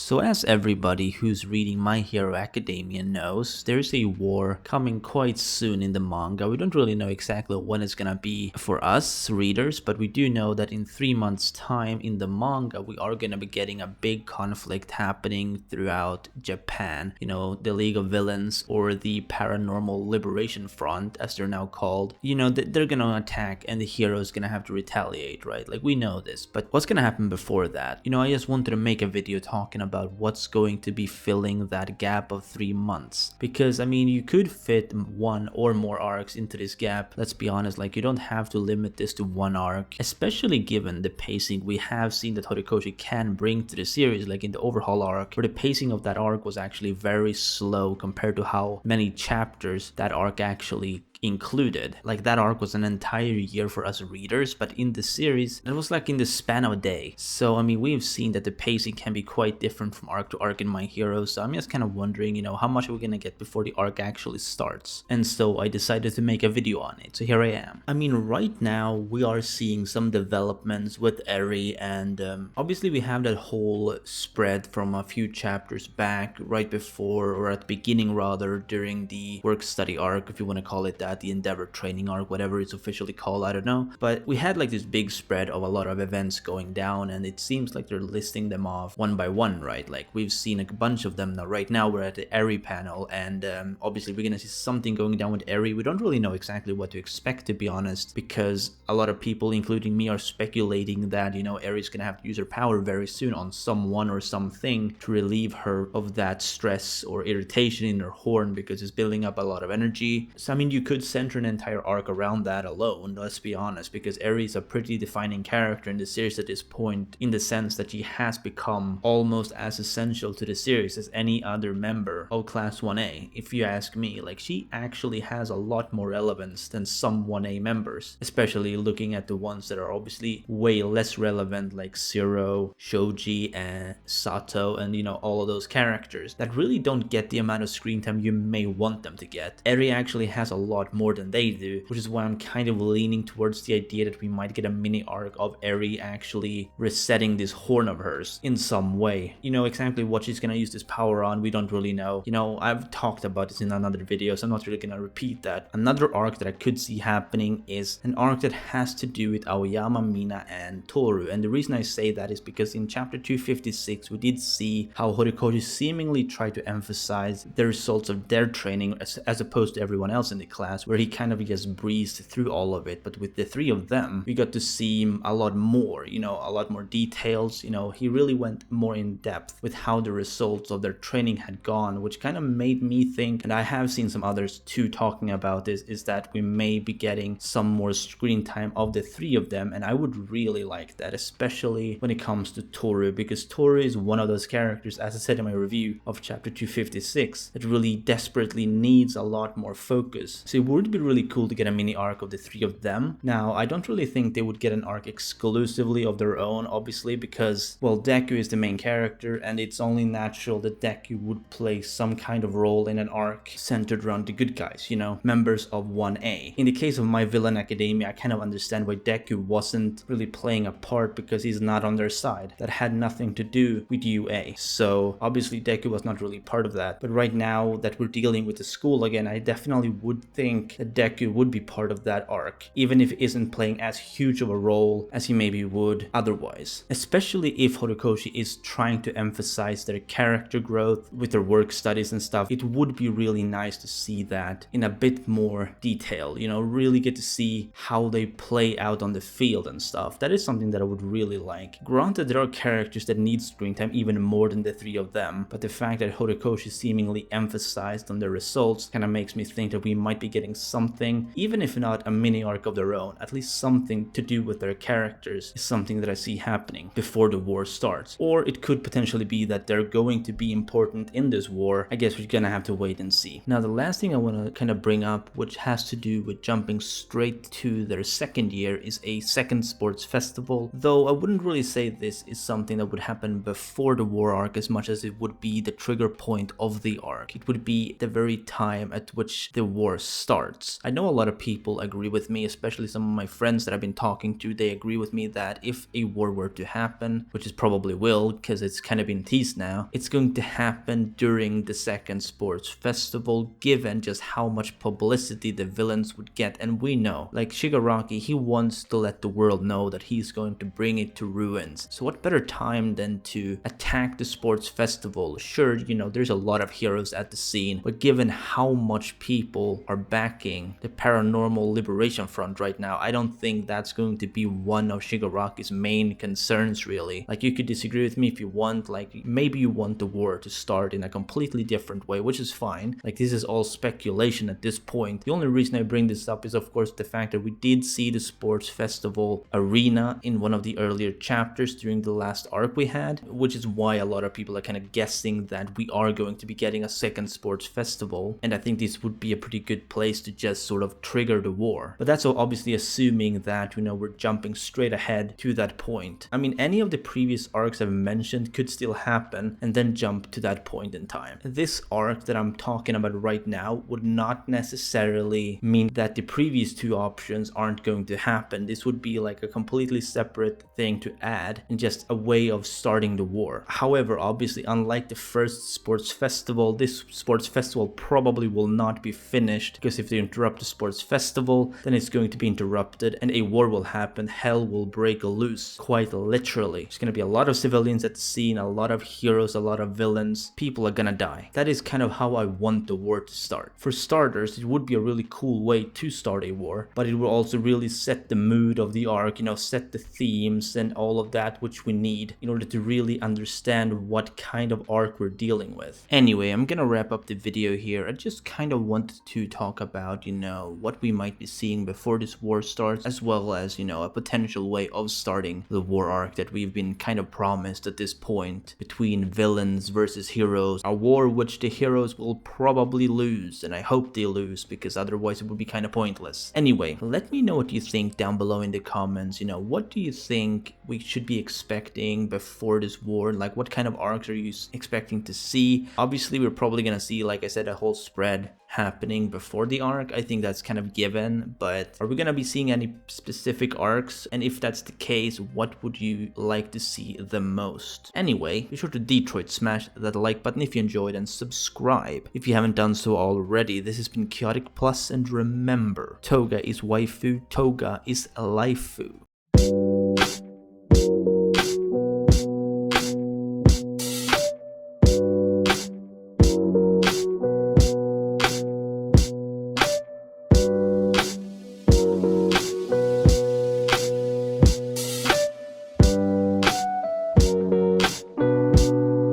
So as everybody who's reading My Hero Academia knows, there's a war coming quite soon in the manga. We don't really know exactly when it's gonna be for us readers, but we do know that in 3 months time in the manga we are gonna be getting a big conflict happening throughout Japan. You know, the League of Villains, or the Paranormal Liberation Front as they're now called. You know, they're gonna attack and the hero's gonna have to retaliate, right? Like, we know this, but what's gonna happen before that? You know, I just wanted to make a video talking about what's going to be filling that gap of 3 months, because I mean, you could fit one or more arcs into this gap. Let's be honest, like, you don't have to limit this to one arc, especially given the pacing we have seen that Horikoshi can bring to the series. Like in the overhaul arc, where the pacing of that arc was actually very slow compared to how many chapters that arc actually included. Like, that arc was an entire year for us readers, but in the series it was like in the span of a day. So I mean, we've seen that the pacing can be quite different from arc to arc in My Hero, so I'm just kind of wondering, you know, how much are we gonna get before the arc actually starts? And so I decided to make a video on it, so here I am. I mean, right now we are seeing some developments with Eri, and obviously we have that whole spread from a few chapters back, right before, or at the beginning rather, during the work study arc, if you want to call it that, the Endeavor training arc, whatever it's officially called, I don't know. But we had like this big spread of a lot of events going down, and it seems like they're listing them off one by one, right? Like, we've seen a bunch of them now. Right now we're at the Eri panel, and obviously we're gonna see something going down with Eri. We don't really know exactly what to expect, to be honest, because a lot of people, including me, are speculating that, you know, Eri's gonna have to use her power very soon on someone or something to relieve her of that stress or irritation in her horn, because it's building up a lot of energy. So I mean, you could center an entire arc around that alone, let's be honest, because Eri is a pretty defining character in the series at this point, in the sense that she has become almost as essential to the series as any other member of Class 1A. If you ask me, like, she actually has a lot more relevance than some 1A members, especially looking at the ones that are obviously way less relevant, like Zero, Shoji, and Sato, and you know, all of those characters that really don't get the amount of screen time you may want them to get. Eri actually has a lot more than they do, which is why I'm kind of leaning towards the idea that we might get a mini arc of Eri actually resetting this horn of hers in some way. You know, exactly what she's gonna use this power on, we don't really know. You know, I've talked about this in another video, so I'm not really gonna repeat that. Another arc that I could see happening is an arc that has to do with Aoyama, Mina, and Tooru, and the reason I say that is because in chapter 256 we did see how Horikoshi seemingly tried to emphasize the results of their training as opposed to everyone else in the class, where he kind of just breezed through all of it. But with the three of them, we got to see a lot more, you know, a lot more details. You know, he really went more in depth with how the results of their training had gone, which kind of made me think, and I have seen some others too talking about this, is that we may be getting some more screen time of the three of them, and I would really like that, especially when it comes to Tooru, because Tooru is one of those characters, as I said in my review of chapter 256, that really desperately needs a lot more focus. So it would be really cool to get a mini arc of the three of them. Now, I don't really think they would get an arc exclusively of their own, obviously, because, well, Deku is the main character, and it's only natural that Deku would play some kind of role in an arc centered around the good guys, you know, members of 1A. In the case of My Villain Academia, I kind of understand why Deku wasn't really playing a part, because he's not on their side. That had nothing to do with UA. So obviously Deku was not really part of that. But right now that we're dealing with the school again, I definitely would think that Deku would be part of that arc, even if he isn't playing as huge of a role as he maybe would otherwise. Especially if Horikoshi is trying to emphasize their character growth with their work studies and stuff, it would be really nice to see that in a bit more detail, you know, really get to see how they play out on the field and stuff. That is something that I would really like. Granted, there are characters that need screen time even more than the three of them, but the fact that Horikoshi seemingly emphasized on their results kind of makes me think that we might be getting something, even if not a mini arc of their own, at least something to do with their characters is something that I see happening before the war starts. Or it could potentially be that they're going to be important in this war. I guess we're gonna have to wait and see. Now, the last thing I want to kind of bring up, which has to do with jumping straight to their second year, is a second sports festival, though I wouldn't really say this is something that would happen before the war arc as much as it would be the trigger point of the arc. It would be the very time at which the war starts. starts. I know a lot of people agree with me, especially some of my friends that I've been talking to. They agree with me that if a war were to happen, which is probably will because it's kind of been teased now, it's going to happen during the second sports festival, given just how much publicity the villains would get. And we know, like Shigaraki, he wants to let the world know that he's going to bring it to ruins. So what better time than to attack the sports festival? Sure, you know, there's a lot of heroes at the scene, but given how much people are backing the Paranormal Liberation Front right now, I don't think that's going to be one of Shigaraki's main concerns, really. Like, you could disagree with me if you want, like maybe you want the war to start in a completely different way, which is fine. Like, this is all speculation at this point. The only reason I bring this up is of course the fact that we did see the sports festival arena in one of the earlier chapters during the last arc we had, which is why a lot of people are kind of guessing that we are going to be getting a second sports festival, and I think this would be a pretty good place to just sort of trigger the war. But that's obviously assuming that, you know, we're jumping straight ahead to that point. I mean, any of the previous arcs I've mentioned could still happen and then jump to that point in time. This arc that I'm talking about right now would not necessarily mean that the previous two options aren't going to happen. This would be like a completely separate thing to add and just a way of starting the war. However, obviously, unlike the first sports festival, this sports festival probably will not be finished, because if they interrupt the sports festival, then it's going to be interrupted and a war will happen. Hell will break loose, quite literally. There's gonna be a lot of civilians at the scene, a lot of heroes, a lot of villains. People are gonna die. That is kind of how I want the war to start. For starters, it would be a really cool way to start a war, but it will also really set the mood of the arc, you know, set the themes and all of that which we need in order to really understand what kind of arc we're dealing with. Anyway, I'm gonna wrap up the video here. I just kind of wanted to talk about, you know, what we might be seeing before this war starts, as well as, you know, a potential way of starting the war arc that we've been kind of promised at this point, between villains versus heroes, a war which the heroes will probably lose, and I hope they lose, because otherwise it would be kind of pointless. Anyway, let me know what you think down below in the comments. You know, what do you think we should be expecting before this war? Like, what kind of arcs are you expecting to see? Obviously, we're probably gonna see, like I said, a whole spread happening before the arc. I think that's kind of given, but are we gonna be seeing any specific arcs? And if that's the case, what would you like to see the most? Anyway, be sure to Detroit smash that like button if you enjoyed, and subscribe if you haven't done so already. This has been Chaotic Plus, and remember, Toga is waifu, Toga is laifu.